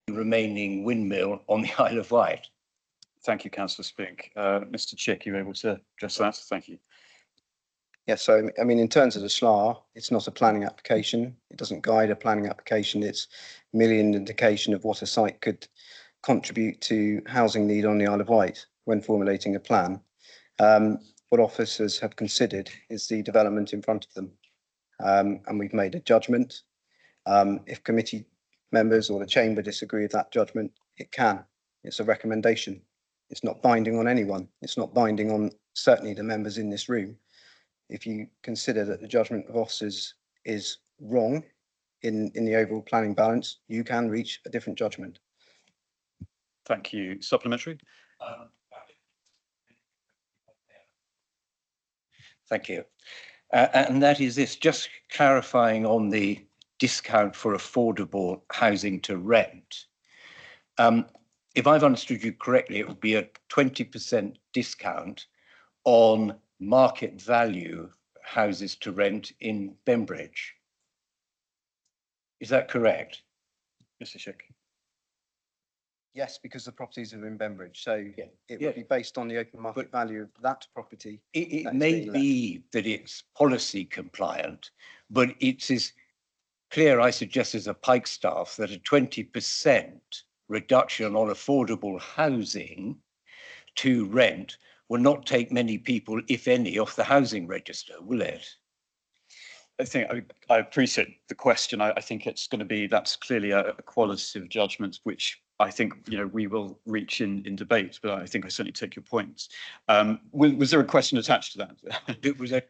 remaining windmill on the Isle of Wight. Thank you, Councillor Spink. Mr. Chick, you able to address that? Thank you. Yes, so I mean, in terms of the SLAR, it's not a planning application. It doesn't guide a planning application. It's merely an indication of what a site could contribute to housing need on the Isle of Wight when formulating a plan. What officers have considered is the development in front of them, and we've made a judgment. If committee members or the chamber disagree with that judgment, it can. It's a recommendation. It's not binding on anyone. It's not binding on certainly the members in this room. If you consider that the judgment of officers is wrong in the overall planning balance, you can reach a different judgment. Thank you. Supplementary? Thank you. And that is this, just clarifying on the discount for affordable housing to rent. If I've understood you correctly, it would be a 20% discount on market value houses to rent in Bembridge. Is that correct? Mr. Chick. Yes, because the properties are in Bembridge, so Yeah. it would be based on the open market value of that property. It may be that it's policy compliant, but it's as clear, I suggest, as a pikestaff that a 20% reduction on affordable housing to rent will not take many people, if any, off the housing register, will it? I appreciate the question. I think it's going to be, that's clearly a qualitative judgment, which I think, we will reach in debate, but I think I certainly take your points. Was there a question attached to that? It was a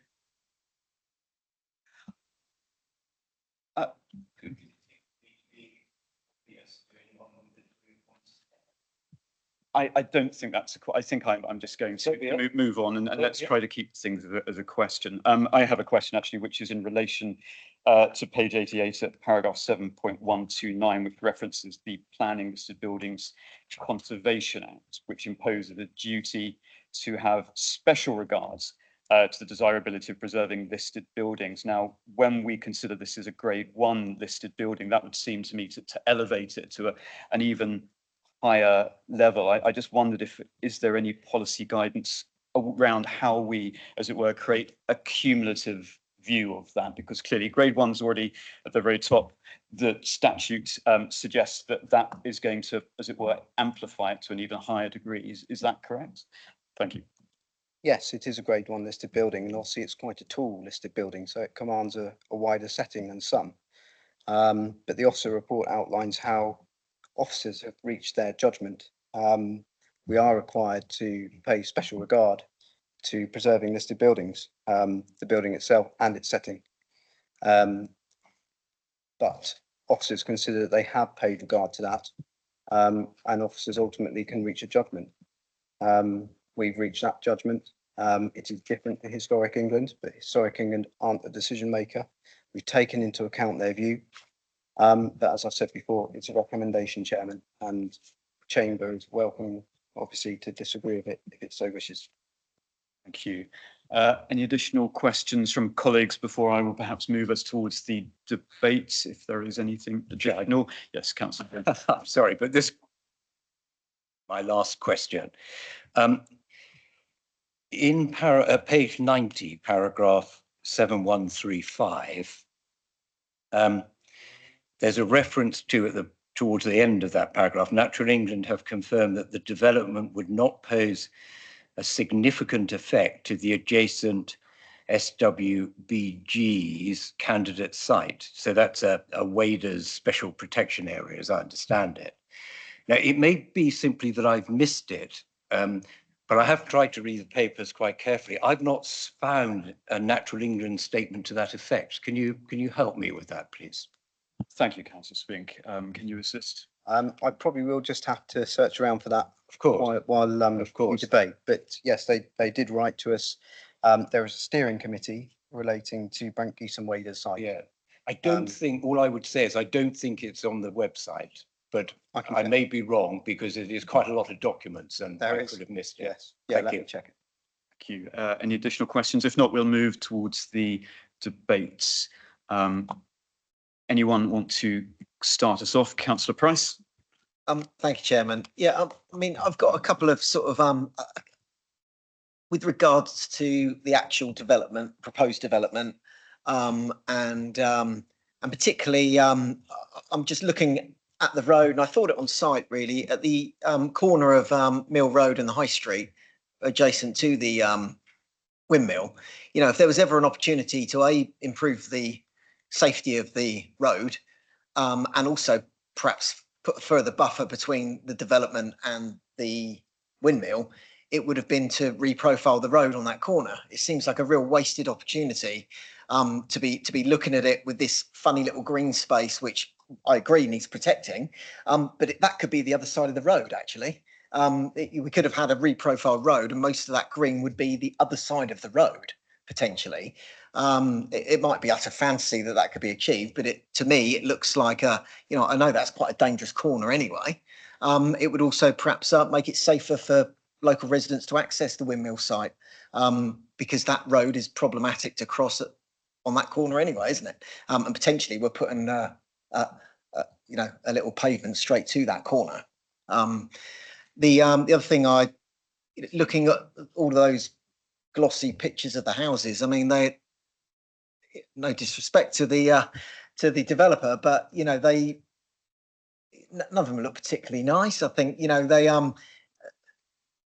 I don't think that's I think I'm just going to move on and let's try to keep things as a question. I have a question actually, which is in relation to page 88 at paragraph 7.129, which references the Planning Listed Buildings Conservation Act, which imposes a duty to have special regards to the desirability of preserving listed buildings. Now, when we consider this as a grade 1 listed building, that would seem to me to elevate it to an even higher level. I just wondered is there any policy guidance around how we, as it were, create a cumulative view of that? Because clearly grade 1's already at the very top. The statute suggests that is going to, as it were, amplify it to an even higher degree. Is that correct? Thank you. Yes, it is a grade 1 listed building, and obviously it's quite a tall listed building, so it commands a wider setting than some. But the officer report outlines how officers have reached their judgment. We are required to pay special regard to preserving listed buildings, the building itself and its setting. But officers consider that they have paid regard to that, and officers ultimately can reach a judgment. We've reached that judgment. It is different to Historic England, but Historic England aren't the decision maker. We've taken into account their view. But as I said before, it's a recommendation, Chairman, and Chamber is welcome, obviously, to disagree with it if it so wishes. Thank you. Any additional questions from colleagues before I will perhaps move us towards the debate, if there is anything additional? Yes, Councillor. I'm sorry, but this my last question. In page 90, paragraph 7135, there's a reference to towards the end of that paragraph. Natural England have confirmed that the development would not pose a significant effect to the adjacent SWBG's candidate site. So that's a waders special protection area, as I understand it. Now, it may be simply that I've missed it, but I have tried to read the papers quite carefully. I've not found a Natural England statement to that effect. Can you help me with that, please? Thank you, Councillor Spink. Can you assist? I probably will just have to search around for that, of course, while of course we debate. But yes, they did write to us. There is a steering committee relating to Brent Geeson Waders site. Yeah, I don't think. All I would say is I don't think it's on the website, but I may be wrong because it is quite a lot of documents, and I could have missed it. Yes, yeah, Thank let you. me check it. Thank you. Any additional questions? If not, we'll move towards the debates. Anyone want to start us off? Councillor Price. Thank you, Chairman. Yeah, I mean, I've got a couple of sort of with regards to the actual development, proposed development, and particularly, I'm just looking at the road, and I thought it on site really at the corner of Mill Road and the High Street, adjacent to the windmill. You know, if there was ever an opportunity to improve the safety of the road, and also perhaps put a further buffer between the development and the windmill, it would have been to reprofile the road on that corner. It seems like a real wasted opportunity to be looking at it with this funny little green space, which I agree needs protecting, but that could be the other side of the road actually. We could have had a reprofiled road, and most of that green would be the other side of the road potentially. It might be utter fantasy that could be achieved, but to me, it looks like you know, I know that's quite a dangerous corner anyway. It would also perhaps make it safer for local residents to access the windmill site, because that road is problematic to cross on that corner anyway, isn't it? And potentially we're putting, you know, a little pavement straight to that corner. The other thing, looking at all those glossy pictures of the houses, I mean, no disrespect to the developer, but you know, none of them look particularly nice. I think, you know,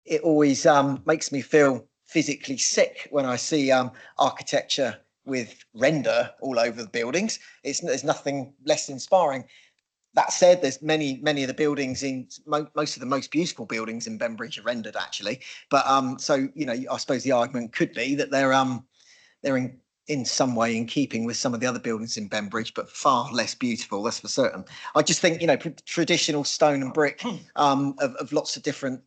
it always makes me feel physically sick when I see architecture with render all over the buildings. There's nothing less inspiring. That said, there's many of the buildings in most of the most beautiful buildings in Bembridge are rendered actually. But so, you know, I suppose the argument could be that they're in some way in keeping with some of the other buildings in Bembridge, but far less beautiful, that's for certain. I just think, you know, traditional stone and brick of lots of different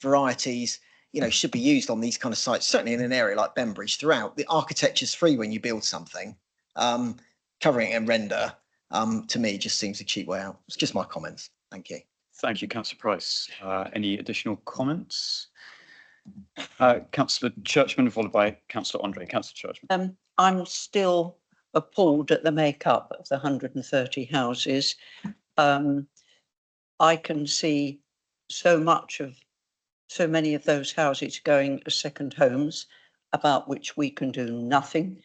varieties, you know, should be used on these kind of sites, certainly in an area like Bembridge throughout. The architecture's free when you build something. Covering it in render, to me, just seems a cheap way out. It's just my comments. Thank you. Thank you, Councillor Price. Any additional comments? Councillor Churchman, followed by Councillor Andre. Councillor Churchman. I'm still appalled at the makeup of the 130 houses. I can see so many of those houses going as second homes, about which we can do nothing.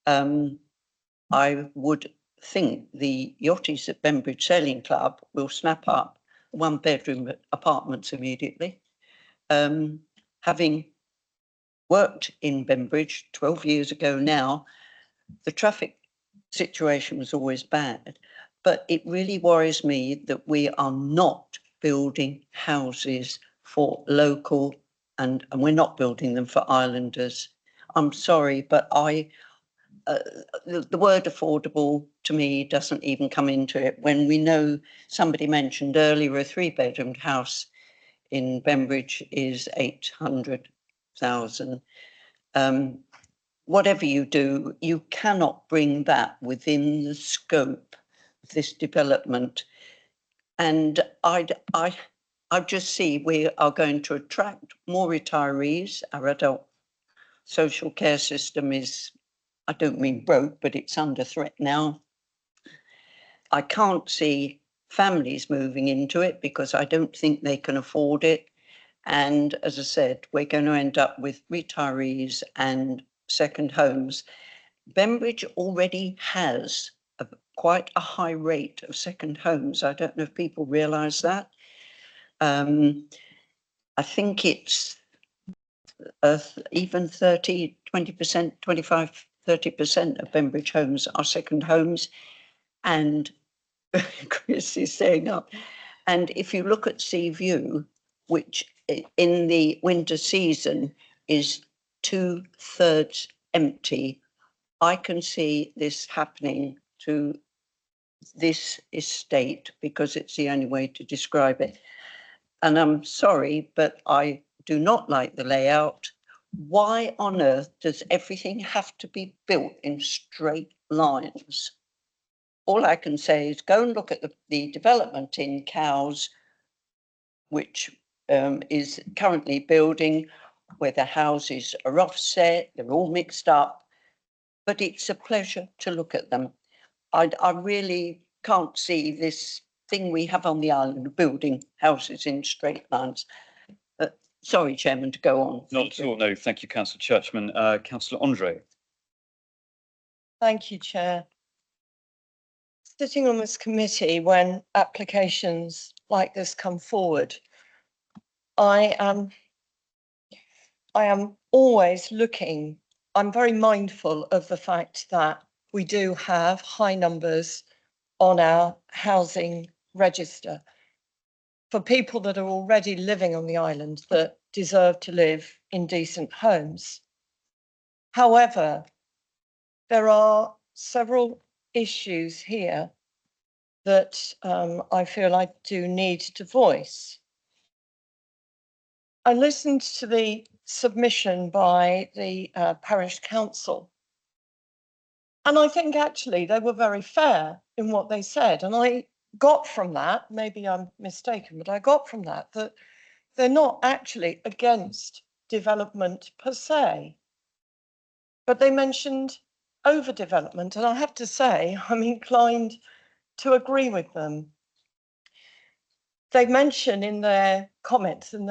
I would think the Yachties at Bembridge Sailing Club will snap up 1-bedroom apartments immediately. Having worked in Bembridge 12 years ago now, the traffic situation was always bad, but it really worries me that we are not building houses for local, and we're not building them for islanders. I'm sorry, but the word affordable to me doesn't even come into it when we know somebody mentioned earlier a 3-bedroomed house in Bembridge is 800,000. Whatever you do, you cannot bring that within the scope of this development. And I just see we are going to attract more retirees. Our adult social care system is, I don't mean broke, but it's under threat now. I can't see families moving into it because I don't think they can afford it. And as I said, we're going to end up with retirees and second homes. Bembridge already has quite a high rate of second homes. I don't know if people realise that. I think it's even 30, 20%, 25, 30% of Bembridge homes are second homes. And Chris is saying up. And if you look at Sea View, which in the winter season is 2/3 empty, I can see this happening to this estate because it's the only way to describe it. And I'm sorry, but I do not like the layout. Why on earth does everything have to be built in straight lines? All I can say is go and look at the development in Cowes, which is currently building, where the houses are offset, they're all mixed up, but it's a pleasure to look at them. I really can't see this thing we have on the island of building houses in straight lines. Sorry, Chairman, to go on. Not at all. No, thank you, Councillor Churchman. Councillor Andre. Thank you, Chair. Sitting on this committee when applications like this come forward, I am always looking, I'm very mindful of the fact that we do have high numbers on our housing register for people that are already living on the island that deserve to live in decent homes. However, there are several issues here that I feel I do need to voice. I listened to the submission by the parish council, and I think actually they were very fair in what they said. And I got from that, maybe I'm mistaken, but I got from that that they're not actually against development per se, but they mentioned overdevelopment, and I have to say I'm inclined to agree with them. They mention in their comments, in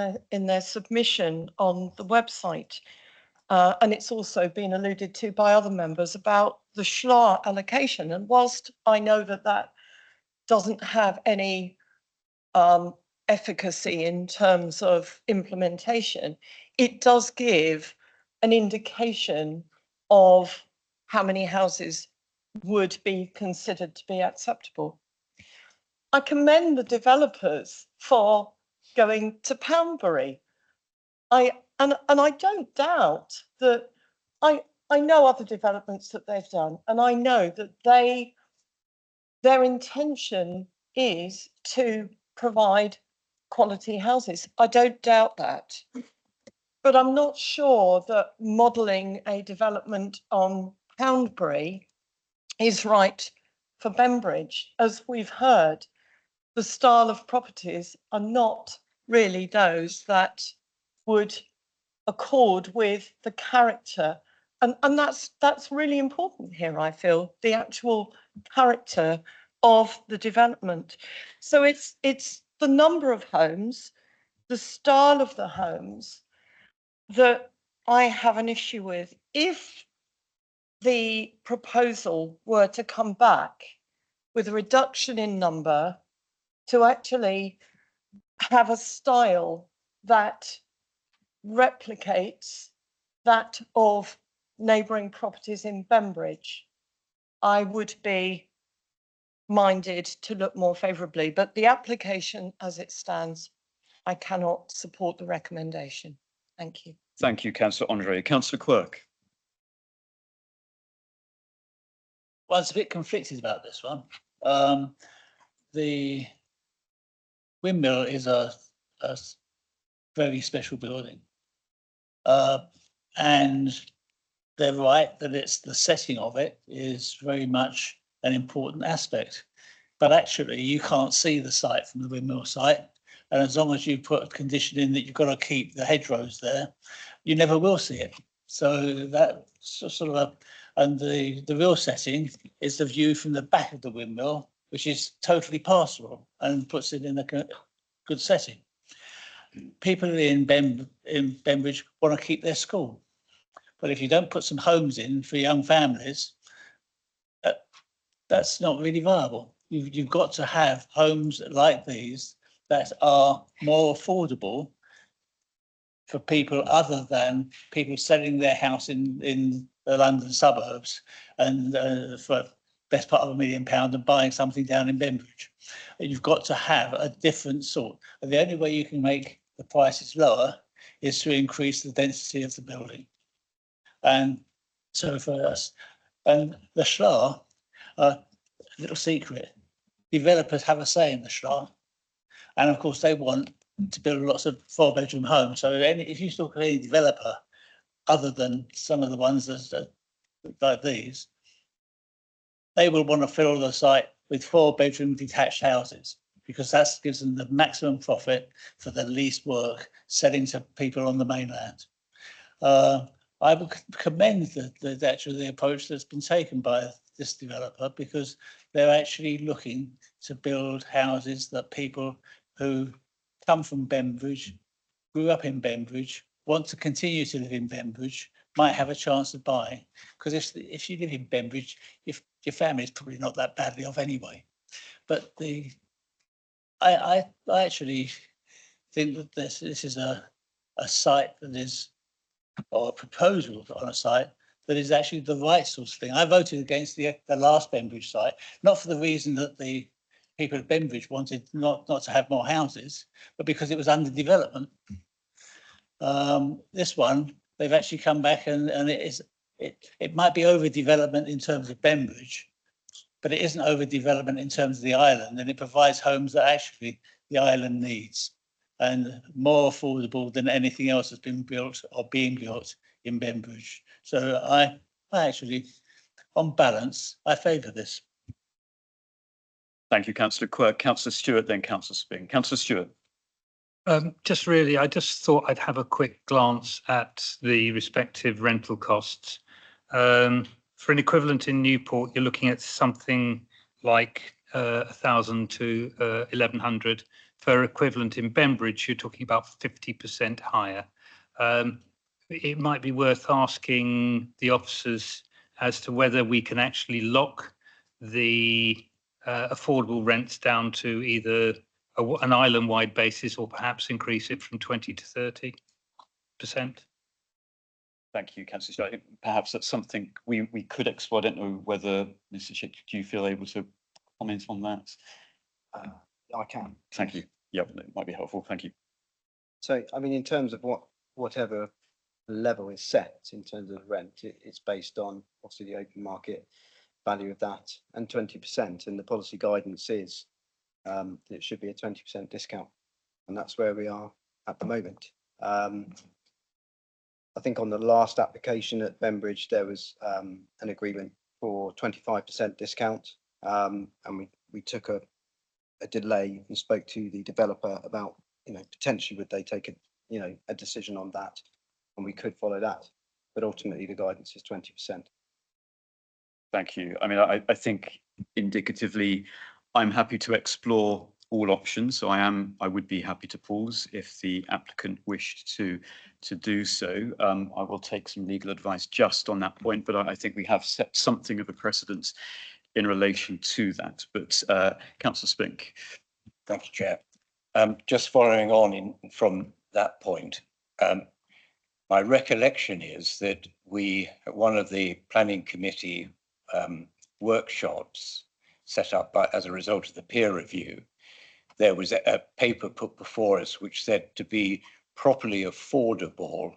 their submission on the website, and it's also been alluded to by other members, about the SHLA allocation. And whilst I know that that doesn't have any efficacy in terms of implementation, it does give an indication of how many houses would be considered to be acceptable. I commend the developers for going to Poundbury. And I don't doubt that I know other developments that they've done, and I know that their intention is to provide quality houses. I don't doubt that. But I'm not sure that modelling a development on Poundbury is right for Bembridge. As we've heard, the style of properties are not really those that would accord with the character. And that's really important here, I feel, the actual character of the development. So it's the number of homes, the style of the homes that I have an issue with. If the proposal were to come back with a reduction in number to actually have a style that replicates that of neighbouring properties in Bembridge, I would be minded to look more favourably. But the application as it stands, I cannot support the recommendation. Thank you. Thank you, Councillor Andre. Councillor Quirk. Well, I was a bit conflicted about this one. The windmill is a very special building. And they're right that it's the setting of it is very much an important aspect. But actually, you can't see the site from the windmill site. And as long as you put a condition in that you've got to keep the hedgerows there, you never will see it. So that's sort of and the real setting is the view from the back of the windmill, which is totally pastoral and puts it in a good setting. People in Bembridge want to keep their school. But if you don't put some homes in for young families, that's not really viable. You've got to have homes like these that are more affordable for people other than people selling their house in the London suburbs and for best part of £1 million and buying something down in Bembridge. And you've got to have a different sort. And the only way you can make the prices lower is to increase the density of the building. And so for us, and the SHLA, little secret, developers have a say in the SHLA. And of course, they want to build lots of 4-bedroom homes. So if you talk to any developer, other than some of the ones that like these, they will want to fill the site with 4-bedroom detached houses because that gives them the maximum profit for the least work selling to people on the mainland. I would commend the approach that's been taken by this developer, because they're actually looking to build houses that people who come from Bembridge, grew up in Bembridge, want to continue to live in Bembridge, might have a chance to buy. Because if you live in Bembridge, your family is probably not that badly off anyway. But I actually think that this is a site that is, or a proposal on a site that is actually the right sort of thing. I voted against the last Bembridge site, not for the reason that the people at Bembridge wanted not to have more houses, but because it was under development. This one, they've actually come back and it might be overdevelopment in terms of Bembridge, but it isn't overdevelopment in terms of the island, and it provides homes that actually the island needs, and more affordable than anything else that's been built or being built in Bembridge. So I actually, on balance, I favour this. Thank you, Councillor Quirk. Councillor Stewart, then Councillor Spink. Councillor Stewart. Just really, I just thought I'd have a quick glance at the respective rental costs. For an equivalent in Newport, you're looking at something like 1,000 to 1,100. For equivalent in Bembridge, you're talking about 50% higher. It might be worth asking the officers as to whether we can actually lock the affordable rents down to either an island-wide basis or perhaps increase it from 20 to 30%. Thank you, Councillor Stewart. I think perhaps that's something we could explore. I don't know whether, Mr. Chick, do you feel able to comment on that? I can. Thank you. Yeah, it might be helpful. Thank you. So, I mean, in terms of whatever level is set in terms of rent, it's based on obviously the open market value of that and 20%. And the policy guidance is that it should be a 20% discount. And that's where we are at the moment. I think on the last application at Bembridge, there was an agreement for 25% discount. And we took a delay and spoke to the developer about, potentially would they take a decision on that, and we could follow that, but ultimately the guidance is 20%. Thank you. I mean, I think indicatively, I'm happy to explore all options. So I would be happy to pause if the applicant wished to do so. I will take some legal advice just on that point, but I think we have set something of a precedence in relation to that. But Councillor Spink. Thank you, Chair. Just following on from that point, my recollection is that we, at one of the planning committee workshops set up as a result of the peer review, there was a paper put before us which said to be properly affordable,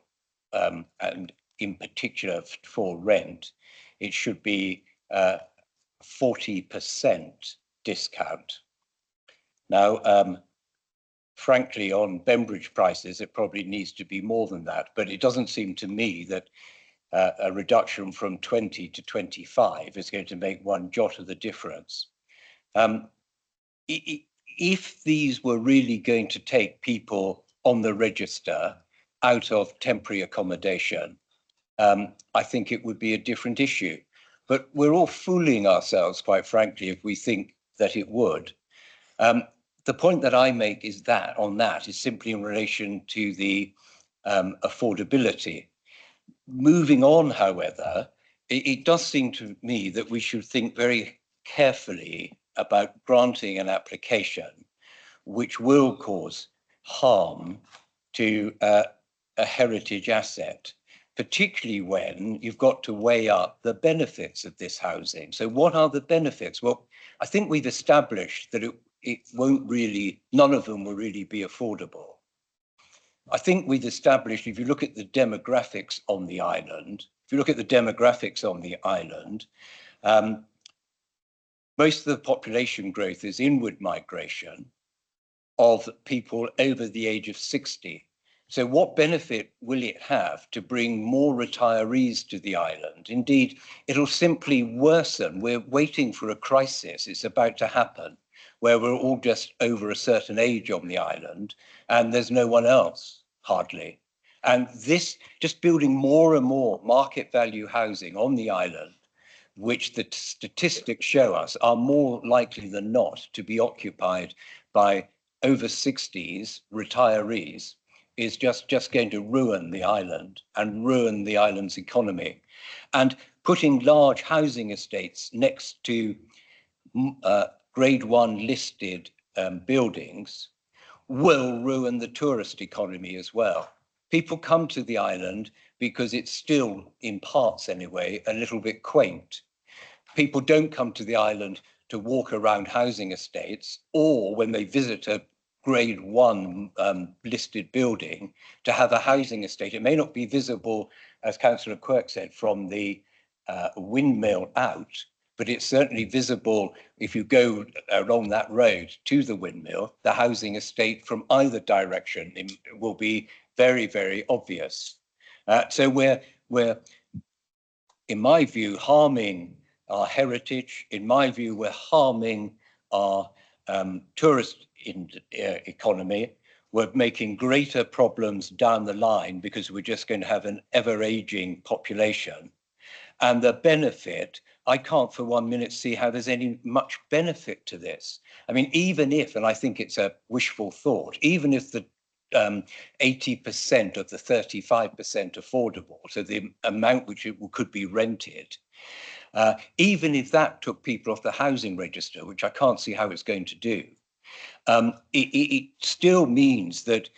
and in particular for rent, it should be 40% discount. Now, frankly, on Bembridge prices, it probably needs to be more than that, but it doesn't seem to me that a reduction from 20 to 25 is going to make one jot of the difference. If these were really going to take people on the register out of temporary accommodation, I think it would be a different issue. But we're all fooling ourselves, quite frankly, if we think that it would. The point that I make is that is simply in relation to the affordability. Moving on, however, it does seem to me that we should think very carefully about granting an application which will cause harm to a heritage asset, particularly when you've got to weigh up the benefits of this housing. So what are the benefits? Well, I think we've established that it won't really, none of them will really be affordable. I think we've established, if you look at the demographics on the island, most of the population growth is inward migration of people over the age of 60. So what benefit will it have to bring more retirees to the island? Indeed, it'll simply worsen. We're waiting for a crisis. It's about to happen, where we're all just over a certain age on the island and there's no one else, hardly. And this, just building more and more market value housing on the island which the statistics show us are more likely than not to be occupied by over 60s retirees, is just going to ruin the island and ruin the island's economy. And putting large housing estates next to grade 1 listed buildings will ruin the tourist economy as well. People come to the island because it's still, in parts anyway, a little bit quaint. People don't come to the island to walk around housing estates, or when they visit a grade 1 listed building, to have a housing estate. It may not be visible, as Councillor Quirk said, from the windmill out, but it's certainly visible if you go along that road to the windmill. The housing estate from either direction will be very, very obvious. So we're, in my view, harming our heritage. In my view, we're harming our tourist economy. We're making greater problems down the line because we're just going to have an ever-aging population. And the benefit, I can't for 1 minute see how there's any much benefit to this. I mean, even if, and I think it's a wishful thought, even if the 80% of the 35% affordable, so the amount which it could be rented, even if that took people off the housing register, which I can't see how it's going to do, it still means that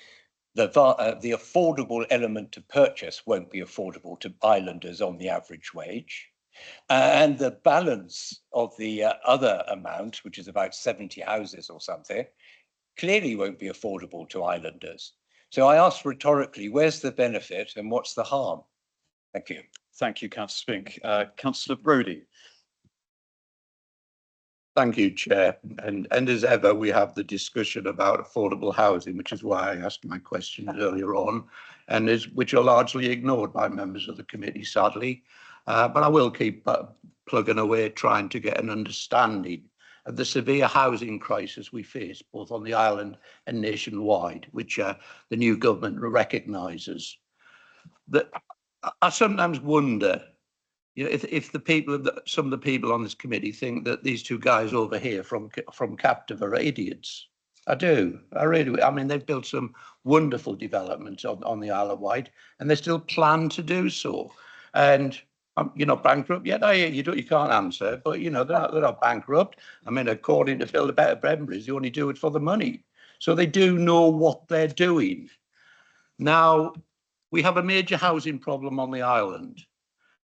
the affordable element to purchase won't be affordable to islanders on the average wage. And the balance of the other amount, which is about 70 houses or something, clearly won't be affordable to islanders. So I ask rhetorically, where's the benefit and what's the harm? Thank you. Thank you, Councillor Spink. Councillor Brodie. Thank you, Chair. And as ever, we have the discussion about affordable housing, which is why I asked my questions earlier on, and which are largely ignored by members of the committee, sadly. But I will keep plugging away, trying to get an understanding of the severe housing crisis we face, both on the island and nationwide, which the new government recognises. I sometimes wonder, you know, if the people, some of the people on this committee think that these two guys over here from Captive are idiots. I do. I really do. I mean, they've built some wonderful developments on the Isle of Wight, and they still plan to do so. And you're not bankrupt yet, are you? You can't answer, but you know they're not bankrupt. I mean, according to Build a Better Bembridge, they only do it for the money, so they do know what they're doing. Now, we have a major housing problem on the island.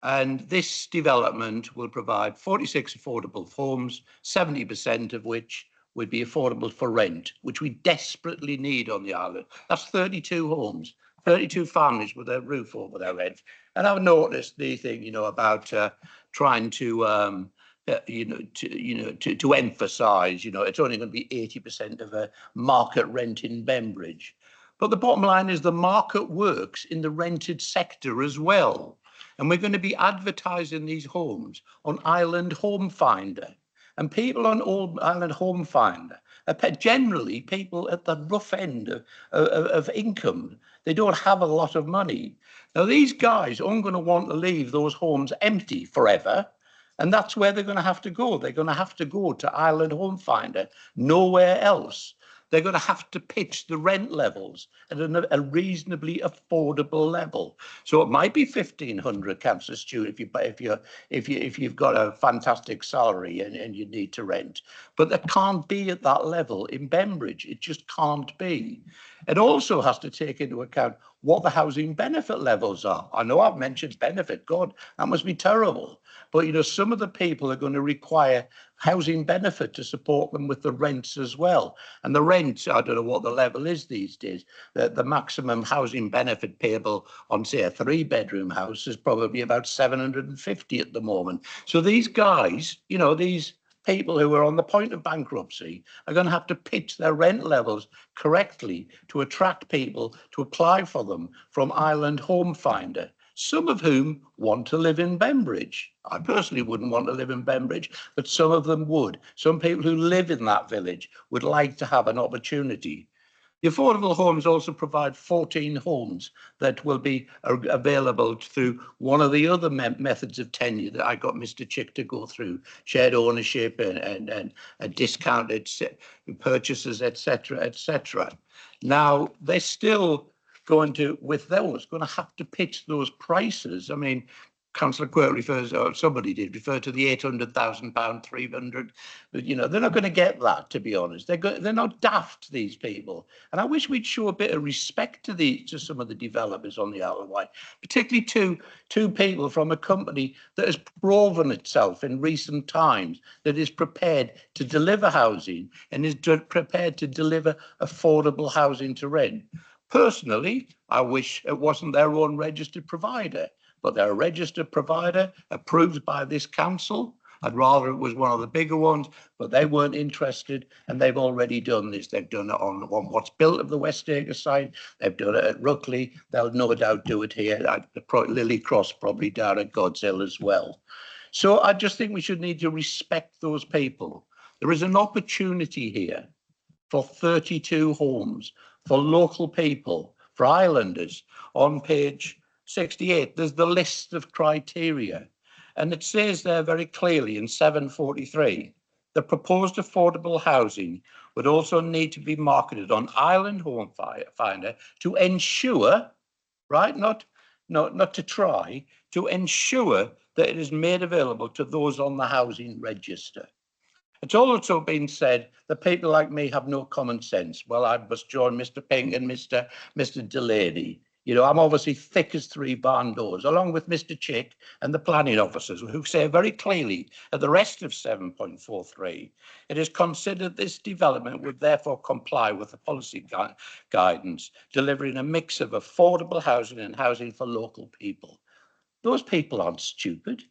And this development will provide 46 affordable homes, 70% of which would be affordable for rent, which we desperately need on the island. That's 32 homes, 32 families with a roof over their heads. And I've noticed the thing, you know, about trying to emphasise, you know, it's only going to be 80% of a market rent in Bembridge. But the bottom line is the market works in the rented sector as well. And we're going to be advertising these homes on Island Home Finder. And people on Island Home Finder are generally people at the rough end of income. They don't have a lot of money. Now, these guys aren't going to want to leave those homes empty forever. And that's where they're going to have to go. They're going to have to go to Island Home Finder, nowhere else. They're going to have to pitch the rent levels at a reasonably affordable level. So it might be 1,500, Councillor Stewart, if you've got a fantastic salary and you need to rent. But that can't be at that level in Bembridge. It just can't be. It also has to take into account what the housing benefit levels are. I know I've mentioned benefit. God, that must be terrible. But, you know, some of the people are going to require housing benefit to support them with the rents as well. And the rents, I don't know what the level is these days. The maximum housing benefit payable on, say, a 3-bedroom house is probably about 750 at the moment. So these guys, you know, these people who are on the point of bankruptcy are going to have to pitch their rent levels correctly to attract people to apply for them from Island Home Finder, some of whom want to live in Bembridge. I personally wouldn't want to live in Bembridge, but some of them would. Some people who live in that village would like to have an opportunity. The affordable homes also provide 14 homes that will be available through one of the other methods of tenure that I got Mr. Chick to go through, shared ownership and discounted purchases, etc., etc. Now, they're still going to, with those, going to have to pitch those prices. I mean, Councillor Quirk refers, or somebody did refer to the £800,000, 300. But, you know, they're not going to get that, to be honest. They're not daft, these people. And I wish we'd show a bit of respect to some of the developers on the Isle of Wight, particularly two people from a company that has proven itself in recent times that is prepared to deliver housing and is prepared to deliver affordable housing to rent. Personally, I wish it wasn't their own registered provider, but they're a registered provider approved by this council. I'd rather it was one of the bigger ones, but they weren't interested, and they've already done this. They've done it on what's built of the West Acre side. They've done it at Ruckley. They'll no doubt do it here at Lily Cross, probably down at God's Hill as well. So I just think we should need to respect those people. There is an opportunity here for 32 homes for local people, for islanders. On page 68, there's the list of criteria. And it says there very clearly in 743, the proposed affordable housing would also need to be marketed on Island Home Finder to ensure, right, not to try, to ensure that it is made available to those on the housing register. It's also been said that people like me have no common sense. Well, I must join Mr. Pink and Mr. Delaney. You know, I'm obviously thick as three barn doors, along with Mr. Chick and the planning officers, who say very clearly at the rest of 7.43, it is considered this development would therefore comply with the policy guidance, delivering a mix of affordable housing and housing for local people. Those people aren't stupid.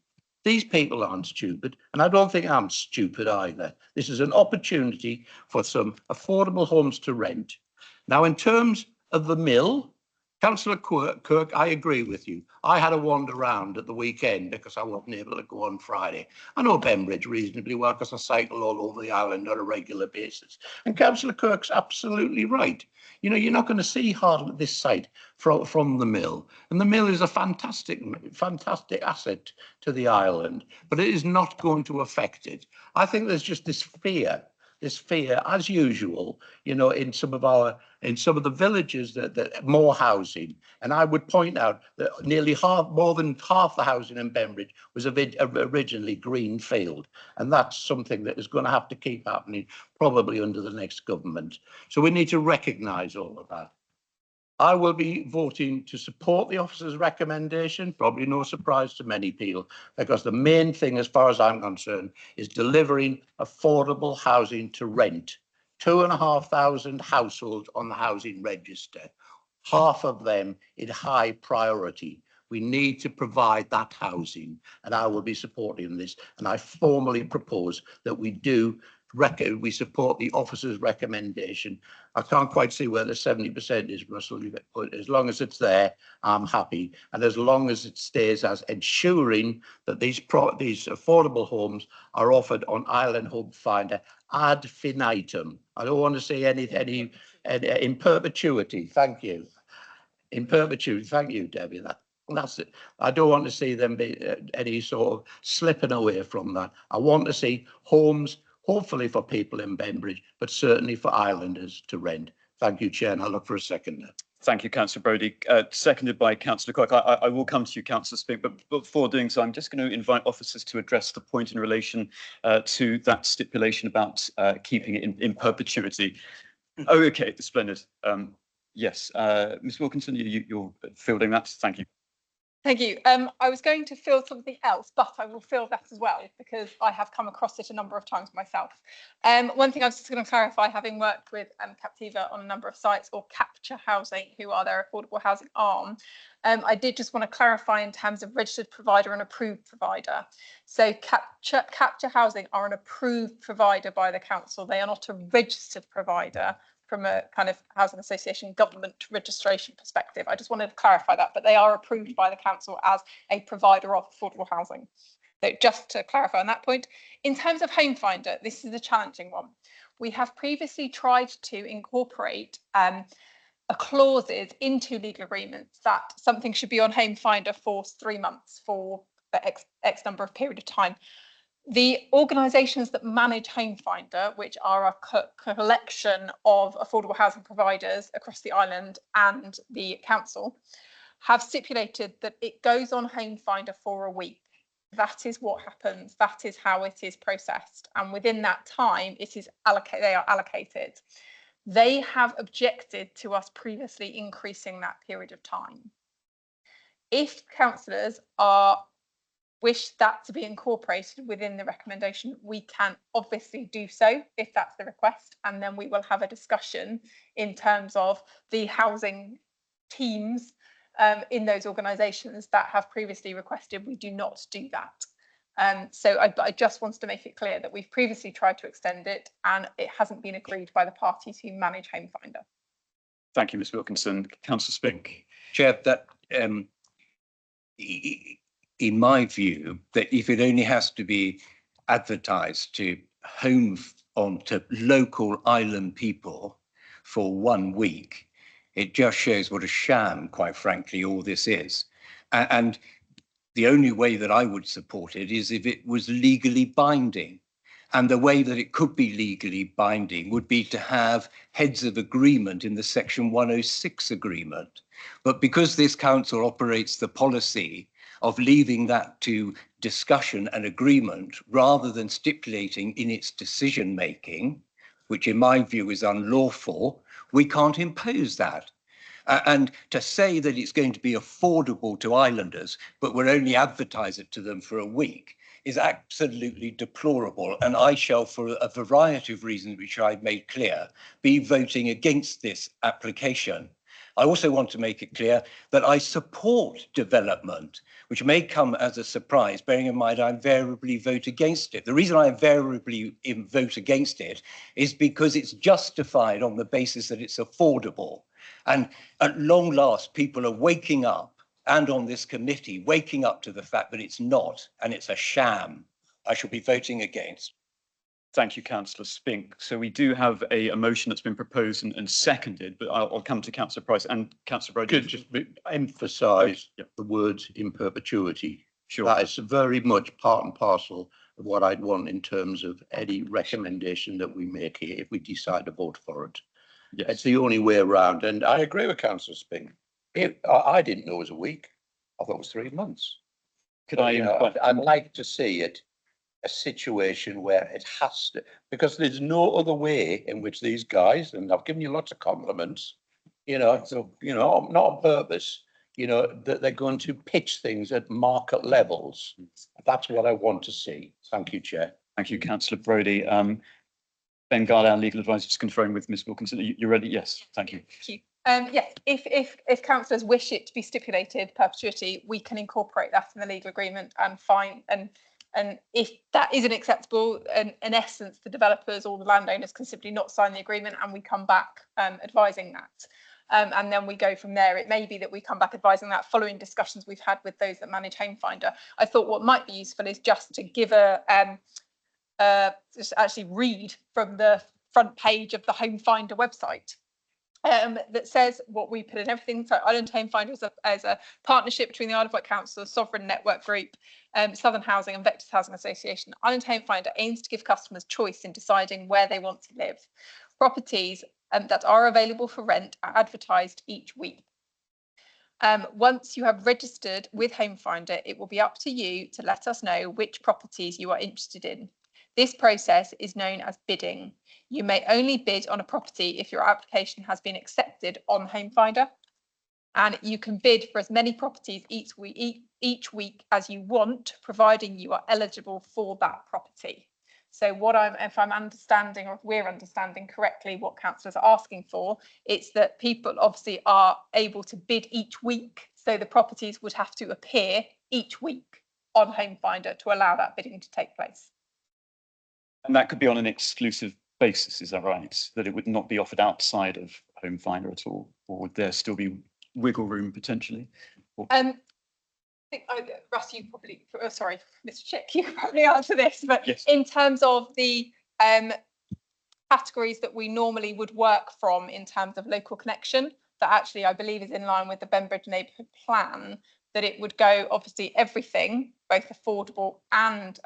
These people aren't stupid, and I don't think I'm stupid either. This is an opportunity for some affordable homes to rent. Now, in terms of the mill, Councillor Kirk, I agree with you. I had a wander around at the weekend because I wasn't able to go on Friday. I know Bembridge reasonably well because I cycle all over the island on a regular basis. And Councillor Kirk's absolutely right. You know, you're not going to see hardly this site from the mill. And the mill is a fantastic asset to the island, but it is not going to affect it. I think there's just this fear, as usual, you know, in some of the villages that more housing. And I would point out that nearly more than half the housing in Bembridge was originally greenfield. And that's something that is going to have to keep happening probably under the next government. So we need to recognise all of that. I will be voting to support the officer's recommendation, probably no surprise to many people, because the main thing, as far as I'm concerned, is delivering affordable housing to rent. 2,500 households on the housing register, half of them in high priority. We need to provide that housing, and I will be supporting this. And I formally propose that we support the officer's recommendation. I can't quite see where the 70% is, Russell, but as long as it's there, I'm happy. And as long as it stays as ensuring that these affordable homes are offered on Island Home Finder ad infinitum. I don't want to see any in perpetuity. Thank you. In perpetuity. Thank you, Debbie. That's it. I don't want to see them be any sort of slipping away from that. I want to see homes, hopefully for people in Bembridge, but certainly for islanders to rent. Thank you, Chair, and I'll look for a second. Thank you, Councillor Brodie. Seconded by Councillor Quirk. I will come to you, Councillor Spink, but before doing so, I'm just going to invite officers to address the point in relation to that stipulation about keeping it in perpetuity. Oh, okay, splendid. Yes, Ms Wilkinson, you're fielding that. Thank you. Thank you. I was going to field something else, but I will field that as well because I have come across it a number of times myself. One thing I was just going to clarify, having worked with Captiva on a number of sites, or Capture Housing, who are their affordable housing arm, I did just want to clarify in terms of registered provider and approved provider. So Capture Housing are an approved provider by the council. They are not a registered provider from a kind of housing association government registration perspective. I just wanted to clarify that, but they are approved by the council as a provider of affordable housing. So just to clarify on that point, in terms of Home Finder, this is a challenging one. we have previously tried to incorporate clauses into legal agreements that something should be on Home Finder for 3 months for the X number of period of time. The organisations that manage Home Finder, which are a collection of affordable housing providers across the island and the council, have stipulated that it goes on Home Finder for a week. That is what happens. That is how it is processed. And within that time, it is they are allocated. They have objected to us previously increasing that period of time. If councillors wish that to be incorporated within the recommendation, we can obviously do so if that's the request, and then we will have a discussion in terms of the housing teams in those organisations that have previously requested we do not do that. So I just wanted to make it clear that we've previously tried to extend it and it hasn't been agreed by the parties who manage Home Finder. Thank you, Ms Wilkinson. Councillor Spink. Chair, that in my view, that if it only has to be advertised to local island people for 1 week, it just shows what a sham, quite frankly, all this is. And the only way that I would support it is if it was legally binding. And the way that it could be legally binding would be to have heads of agreement in the Section 106 agreement. But because this council operates the policy of leaving that to discussion and agreement rather than stipulating in its decision making, which in my view is unlawful, we can't impose that. And to say that it's going to be affordable to islanders, but we'll only advertise it to them for a week, is absolutely deplorable. And I shall, for a variety of reasons which I've made clear, be voting against this application. I also want to make it clear that I support development, which may come as a surprise, bearing in mind I invariably vote against it. The reason I invariably vote against it is because it's justified on the basis that it's affordable. And at long last, people are waking up, and on this committee, waking up to the fact that it's not, and it's a sham. I shall be voting against. Thank you, Councillor Spink. So we do have a motion that's been proposed and seconded, but I'll come to Councillor Price and Councillor Brody. Could just emphasise the words in perpetuity. Sure. That is very much part and parcel of what I'd want in terms of any recommendation that we make here if we decide to vote for it. Yes. It's the only way around. And I agree with Councillor Spink. I didn't know it was a week. I thought it was 3 months. I'd like to see it a situation where it has to, because there's no other way in which these guys, and I've given you lots of compliments, so, not on purpose, that they're going to pitch things at market levels. That's what I want to see. Thank you, Chair. Thank you, Councillor Brody. Ben Gard, our legal advisor, just conferring with Ms Wilkinson. You're ready? Yes, thank you. Thank you. Yes, if councillors wish it to be stipulated perpetuity, we can incorporate that in the legal agreement and fine. And if that isn't acceptable, in essence, the developers or the landowners can simply not sign the agreement and we come back advising that. And then we go from there. It may be that we come back advising that following discussions we've had with those that manage Home Finder. I thought what might be useful is just to give just actually read from the front page of the Home Finder website. That says what we put in everything. So Island Home Finder as a partnership between the Isle of Wight Council, Sovereign Network Group, Southern Housing and Vectors Housing Association. Island Home Finder aims to give customers choice in deciding where they want to live. Properties that are available for rent are advertised each week. Once you have registered with Home Finder, it will be up to you to let us know which properties you are interested in. This process is known as bidding. You may only bid on a property if your application has been accepted on Home Finder, and you can bid for as many properties each week as you want, providing you are eligible for that property. So if I'm understanding, or if we're understanding correctly what councillors are asking for, it's that people obviously are able to bid each week. So the properties would have to appear each week on Home Finder to allow that bidding to take place. And that could be on an exclusive basis, is that right? That it would not be offered outside of Home Finder at all? Or would there still be wiggle room potentially? I think, Russ, you probably, sorry, Mr. Chick, you could probably answer this, but yes. In terms of the categories that we normally would work from in terms of local connection, that actually I believe is in line with the Bembridge neighbourhood plan, that it would go obviously everything, both affordable and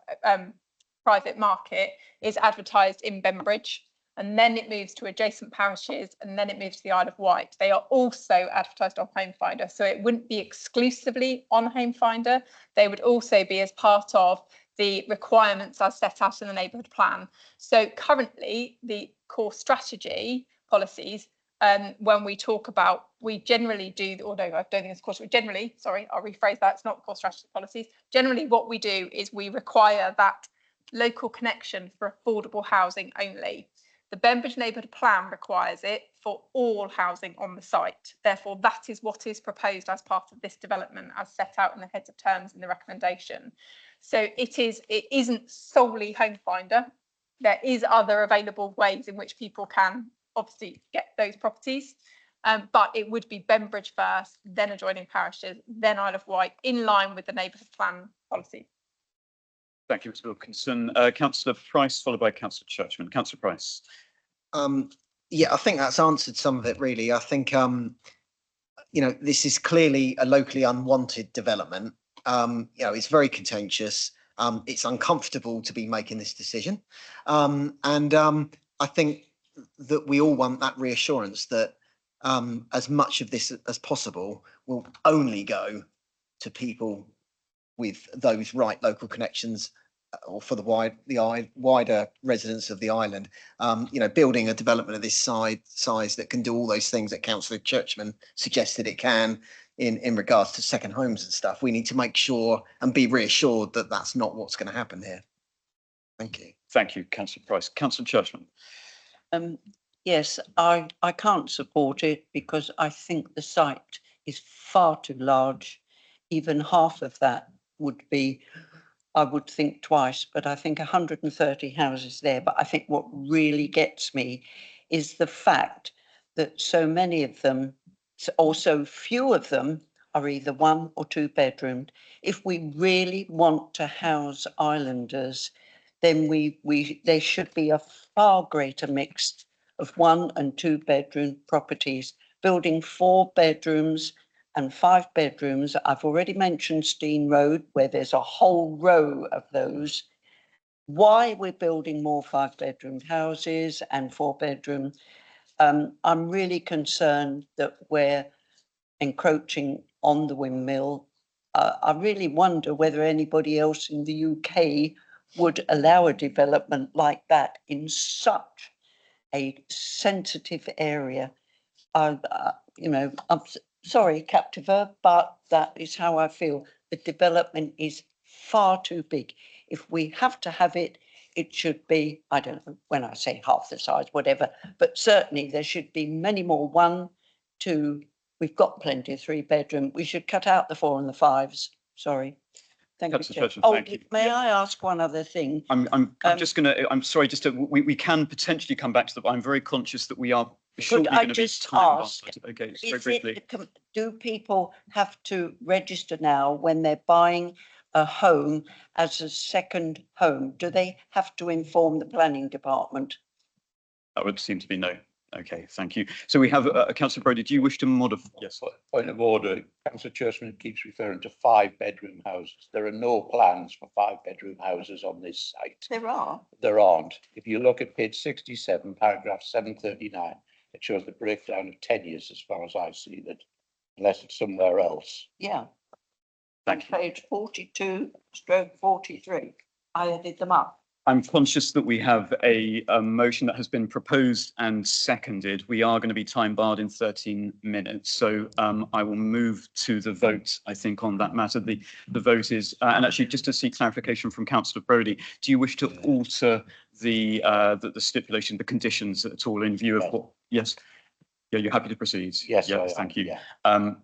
private market, is advertised in Bembridge, and then it moves to adjacent parishes, and then it moves to the Isle of Wight. They are also advertised on Home Finder, so it wouldn't be exclusively on Home Finder. They would also be as part of the requirements as set out in the neighbourhood plan. So currently, the core strategy policies, when we talk about, we generally do, or no, I don't think it's core strategy, generally, sorry, I'll rephrase that, it's not core strategy policies. Generally, what we do is we require that local connection for affordable housing only. The Bembridge neighbourhood plan requires it for all housing on the site. Therefore, that is what is proposed as part of this development, as set out in the heads of terms in the recommendation. So it isn't solely Home Finder. There is other available ways in which people can obviously get those properties, but it would be Bembridge first, then adjoining parishes, then Isle of Wight, in line with the neighbourhood plan policy. Thank you, Mr Wilkinson. Councillor Price, followed by Councillor Churchman. Councillor Price. Yeah, I think that's answered some of it, really. I think, you know, this is clearly a locally unwanted development. You know, it's very contentious. It's uncomfortable to be making this decision. I think that we all want that reassurance that as much of this as possible will only go to people with those right local connections, or for the wider residents of the island. You know, building a development of this size that can do all those things that Councillor Churchman suggested it can in regards to second homes and stuff. We need to make sure and be reassured that that's not what's going to happen here. Thank you. Thank you, Councillor Price. Councillor Churchman. Yes, I can't support it because I think the site is far too large. Even half of that would be, I would think twice, but I think 130 houses there. But I think what really gets me is the fact that so many of them, or so few of them, are either 1 or 2 bedroomed. If we really want to house islanders, then there should be a far greater mix of 1 and 2 bedroom properties. Building 4 bedrooms and 5 bedrooms. I've already mentioned Steen Road, where there's a whole row of those. Why we're building more 5-bedroom houses and 4-bedroom? I'm really concerned that we're encroaching on the windmill. I really wonder whether anybody else in the UK would allow a development like that in such a sensitive area. You know, I'm sorry, Captiva, but that is how I feel. The development is far too big. If we have to have it, it should be, I don't know, when I say half the size, whatever, but certainly there should be many more 1, 2. We've got plenty of 3-bedroom. We should cut out the 4 and the 5s. Sorry. Thank you. Oh, may I ask one other thing? I'm just going to, I'm sorry, just to, we can potentially come back to that, but I'm very conscious that we are shortly going to be time bound. Okay, very briefly. Do people have to register now when they're buying a home as a second home? Do they have to inform the planning department? That would seem to be no. Okay, thank you. So we have Councillor Brodie, do you wish to modify? Yes, point of order. Councillor Churchman keeps referring to 5-bedroom houses. There are no plans for 5-bedroom houses on this site. There are. There aren't. If you look at page 67, paragraph 739, it shows the breakdown of tenures as far as I see that, unless it's somewhere else. Yeah. Thank you. Page 42/43. I added them up. I'm conscious that we have a motion that has been proposed and seconded. We are going to be time barred in 13 minutes. So I will move to the vote, I think, on that matter. The vote is, and actually just to seek clarification from Councillor Brodie, do you wish to alter the stipulation, the conditions at all in view of what? Yes. Yeah, you're happy to proceed? Yes, yeah, thank you. Yeah.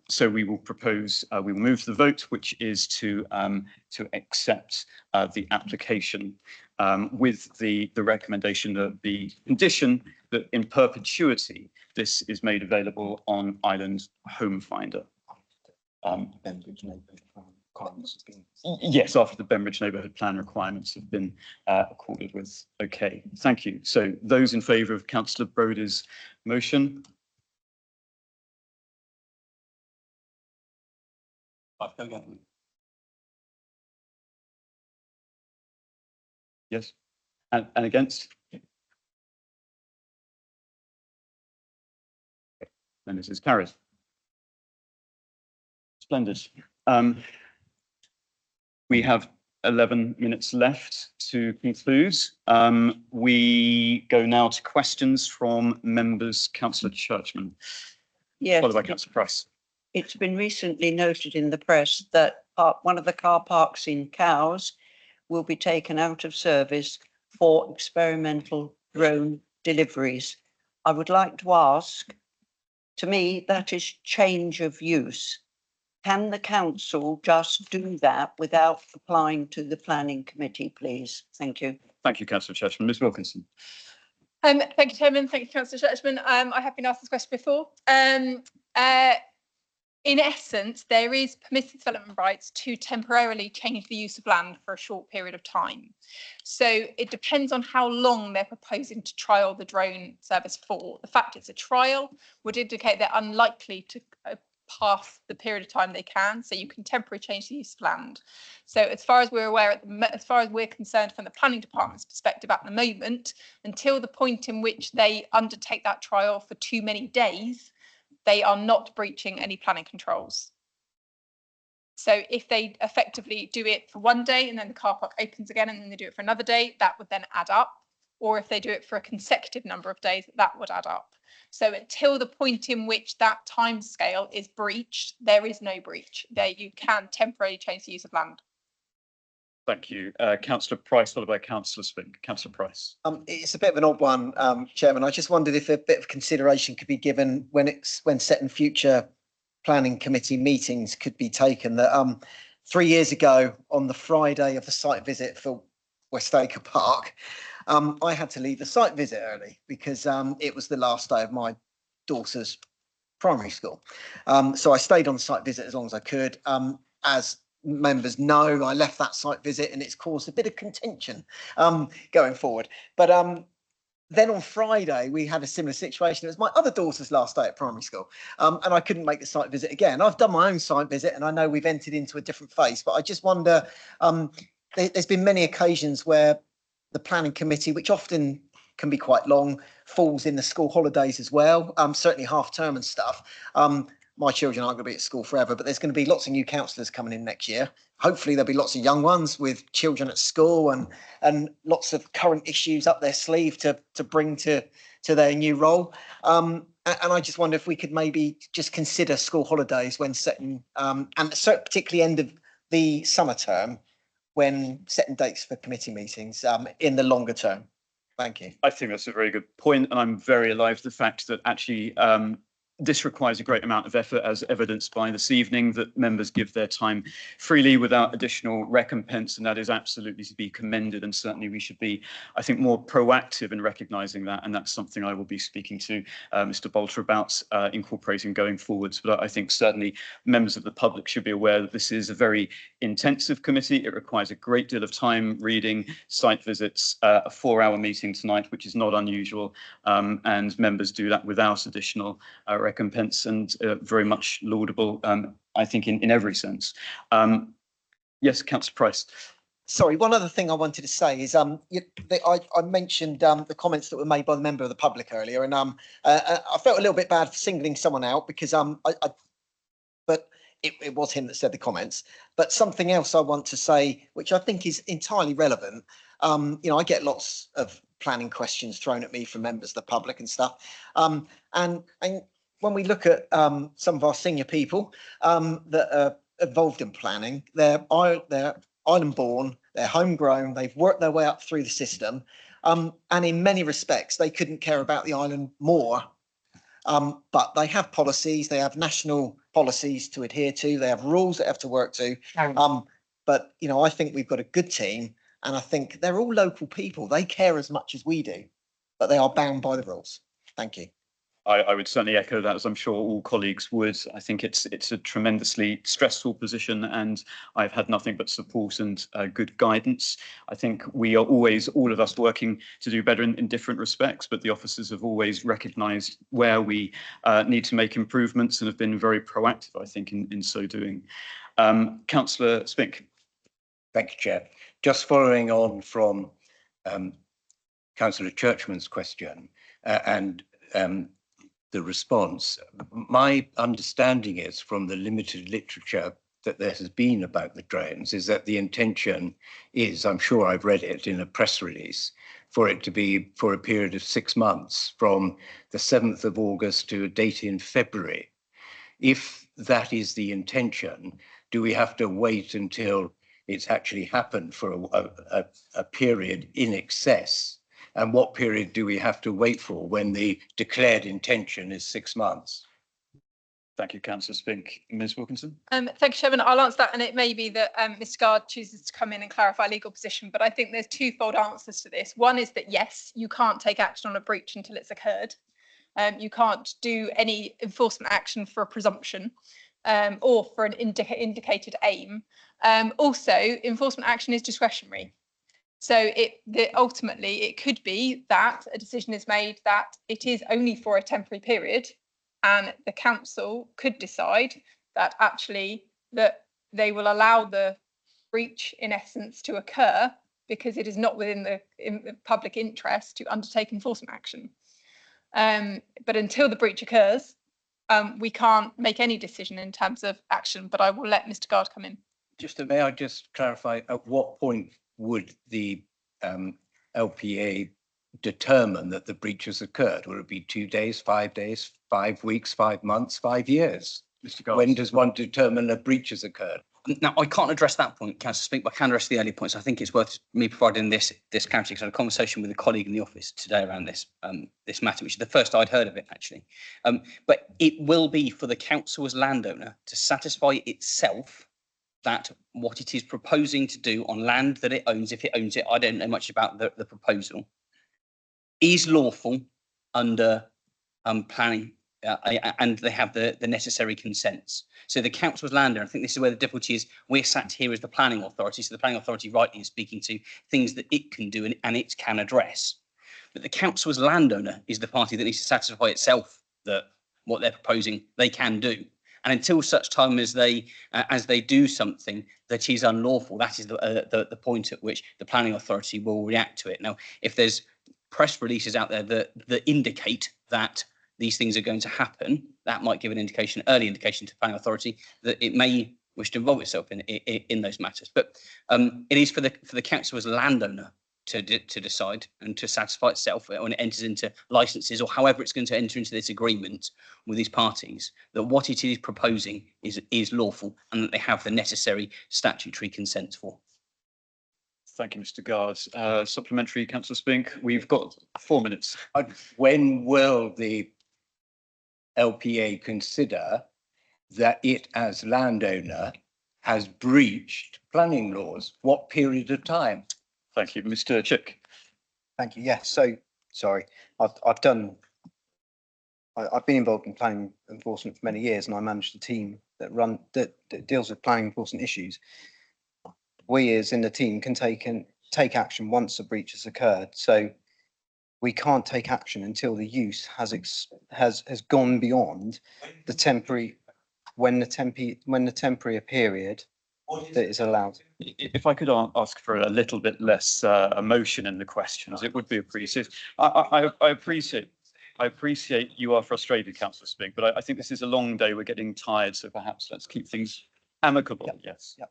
So we will propose, we will move to the vote, which is to accept the application with the recommendation that the condition that in perpetuity this is made available on Island Home Finder. Yes, after the Bembridge Neighbourhood Plan requirements have been accorded with. Okay, thank you. So those in favour of Councillor Brodie's motion? Yes. And against? And this is carried. Splendid. We have 11 minutes left to conclude. We go now to questions from members. Councillor Churchman, Yes, followed by Councillor Price. it's been recently noted in the press that one of the car parks in Cowes will be taken out of service for experimental drone deliveries. I would like to ask, to me, that is change of use. Can the council just do that without applying to the planning committee, please? Thank you. Thank you, Councillor Churchman. Ms Wilkinson. Thank you, Chairman. Thank you, Councillor Churchman. I have been asked this question before. In essence, there is permitted development rights to temporarily change the use of land for a short period of time. So it depends on how long they're proposing to trial the drone service for. The fact it's a trial would indicate they're unlikely to pass the period of time they can. So you can temporarily change the use of land. So as far as we're aware, as far as we're concerned from the planning department's perspective at the moment, until the point in which they undertake that trial for too many days, they are not breaching any planning controls. So if they effectively do it for one day and then the car park opens again and then they do it for another day, that would then add up. Or if they do it for a consecutive number of days, that would add up. So until the point in which that time scale is breached, there is no breach. There you can temporarily change the use of land. Thank you. Councillor Price, followed by Councillor Spink. Councillor Price. It's a bit of an odd one, Chairman. I just wondered if a bit of consideration could be given when setting future planning committee meetings could be taken. That 3 years ago, on the Friday of the site visit for Westacre Park, I had to leave the site visit early because it was the last day of my daughter's primary school. So I stayed on the site visit as long as I could. As members know, I left that site visit and it's caused a bit of contention going forward. But then on Friday, we had a similar situation. It was my other daughter's last day at primary school and I couldn't make the site visit again. I've done my own site visit and I know we've entered into a different phase, but I just wonder, there's been many occasions where the planning committee, which often can be quite long, falls in the school holidays as well, certainly half term and stuff. My children aren't going to be at school forever, but there's going to be lots of new councillors coming in next year. Hopefully there'll be lots of young ones with children at school and lots of current issues up their sleeve to bring to their new role. And I just wonder if we could maybe just consider school holidays when setting, and particularly end of the summer term, when setting dates for committee meetings in the longer term. Thank you. I think that's a very good point, and I'm very alive to the fact that actually this requires a great amount of effort, as evidenced by this evening, that members give their time freely without additional recompense, and that is absolutely to be commended. And certainly we should be, I think, more proactive in recognising that, and that's something I will be speaking to Mr. Bolter about incorporating going forwards. But I think certainly members of the public should be aware that this is a very intensive committee. It requires a great deal of time, reading, site visits, a 4-hour meeting tonight, which is not unusual, and members do that without additional recompense, and very much laudable, I think, in every sense. Yes, Councillor Price. Sorry, one other thing I wanted to say is I mentioned the comments that were made by the member of the public earlier, and I felt a little bit bad for singling someone out because but it was him that said the comments. But something else I want to say, which I think is entirely relevant. You know, I get lots of planning questions thrown at me from members of the public and stuff, and when we look at some of our senior people that are involved in planning, they're island born, they're homegrown, they've worked their way up through the system, and in many respects they couldn't care about the island more, but they have policies, they have national policies to adhere to, they have rules they have to work to, but you know, I think we've got a good team, and I think they're all local people. They care as much as we do, but they are bound by the rules. Thank you. I would certainly echo that, as I'm sure all colleagues would. I think it's a tremendously stressful position, and I've had nothing but support and good guidance. I think we are always, all of us, working to do better in different respects, but the officers have always recognised where we need to make improvements and have been very proactive, I think, in so doing. Councillor Spink. Thank you, Chair. Just following on from Councillor Churchman's question and the response, my understanding is from the limited literature that there has been about the drones is that the intention is, I'm sure I've read it in a press release, for it to be for a period of 6 months from the 7th of August to a date in February. If that is the intention, do we have to wait until it's actually happened for a period in excess? And what period do we have to wait for when the declared intention is 6 months? Thank you, Councillor Spink. Ms Wilkinson. Thank you, Chairman. I'll answer that, and it may be that Mr Guard chooses to come in and clarify legal position, but I think there's twofold answers to this. One is that yes, you can't take action on a breach until it's occurred. You can't do any enforcement action for a presumption or for an indicated aim. Also, enforcement action is discretionary. So ultimately, it could be that a decision is made that it is only for a temporary period, and the council could decide that actually that they will allow the breach, in essence, to occur because it is not within the public interest to undertake enforcement action. But until the breach occurs, we can't make any decision in terms of action. But I will let Mr Guard come in. May I just clarify, at what point would the LPA determine that the breach has occurred? Will it be 2 days, 5 days, 5 weeks, 5 months, 5 years? Mr Guard. When does one determine a breach has occurred? Now, I can't address that point, Councillor Spink, but I can address the early points. I think it's worth me providing this clarity, because I had a conversation with a colleague in the office today around this this matter, which is the first I'd heard of it, actually. But it will be for the council as landowner to satisfy itself that what it is proposing to do on land that it owns, if it owns it, I don't know much about the proposal, is lawful under planning, and they have the necessary consents. So the council's landowner, I think this is where the difficulty is, we're sat here as the planning authority, so the planning authority rightly is speaking to things that it can do and it can address. But the council's landowner is the party that needs to satisfy itself that what they're proposing they can do. And until such time as they do something that is unlawful, that is the point at which the planning authority will react to it. Now, if there's press releases out there that indicate that these things are going to happen, that might give an indication, early indication to the planning authority that it may wish to involve itself in those matters. But it is for the council as landowner to decide and to satisfy itself when it enters into licenses, or however it's going to enter into this agreement with these parties, that what it is proposing is lawful and that they have the necessary statutory consents for. Thank you, Mr Guard. Supplementary, Councillor Spink. We've got 4 minutes. When will the LPA consider that it as landowner has breached planning laws? What period of time? Thank you, Mr Chick. Thank you. Yes. So sorry, I've been involved in planning enforcement for many years, and I managed a team that deals with planning enforcement issues. We as in the team can take action once a breach has occurred. So we can't take action until the use has gone beyond the temporary period that is allowed. If I could ask for a little bit less emotion in the questions, it would be appreciated. I appreciate you are frustrated, Councillor Spink, but I think this is a long day. We're getting tired, so perhaps let's keep things amicable. Yep. Yes. Yep.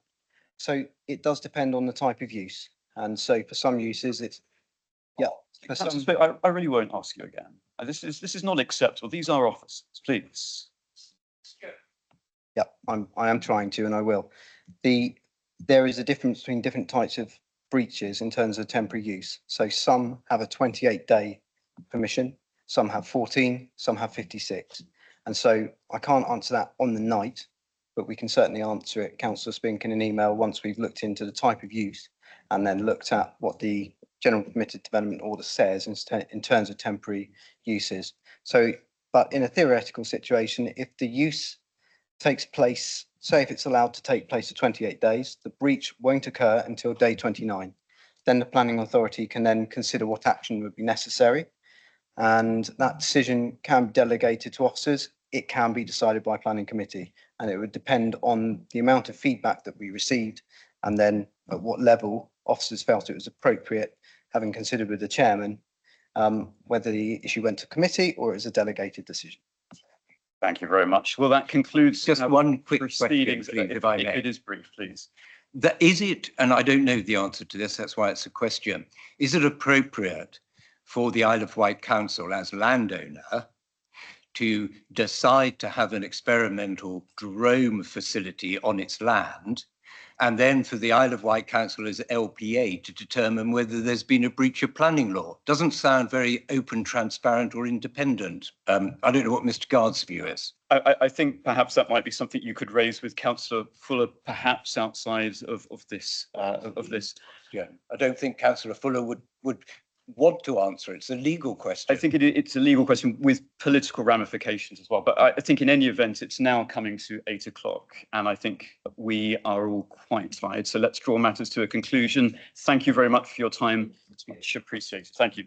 So it does depend on the type of use, and so for some uses, it's For some... Spink, I really won't ask you again. This is not acceptable. These are officers, please. Yeah, I am trying to, and I will. There is a difference between different types of breaches in terms of temporary use. So some have a 28-day permission, some have 14, some have 56. And so I can't answer that on the night, but we can certainly answer it, Councillor Spink, in an email once we've looked into the type of use and then looked at what the General Permitted Development Order says in terms of temporary uses. So But in a theoretical situation, if the use takes place, say if it's allowed to take place for 28 days, the breach won't occur until day 29. Then the planning authority can then consider what action would be necessary. And that decision can be delegated to officers. It can be decided by planning committee, and it would depend on the amount of feedback that we received and then at what level officers felt it was appropriate, having considered with the chairman, whether the issue went to committee or it was a delegated decision. Thank you very much. Well, that concludes Just one quick question, proceedings. please, if I may. It is brief, please. Is it, and I don't know the answer to this, that's why it's a question, is it appropriate for the Isle of Wight Council as landowner to decide to have an experimental drone facility on its land, and then for the Isle of Wight Council as LPA to determine whether there's been a breach of planning law? Doesn't sound very open, transparent or independent. I don't know what Mr. Guard's view is. I think perhaps that might be something you could raise with Councillor Fuller, perhaps outside of this. Yeah, I don't think Councillor Fuller would want to answer. It's a legal question. I think it's a legal question with political ramifications as well. But I think in any event, it's now coming to 8 o'clock, and I think we are all quite tired. So let's draw matters to a conclusion. Thank you very much for your time. It's much appreciated. Thank you.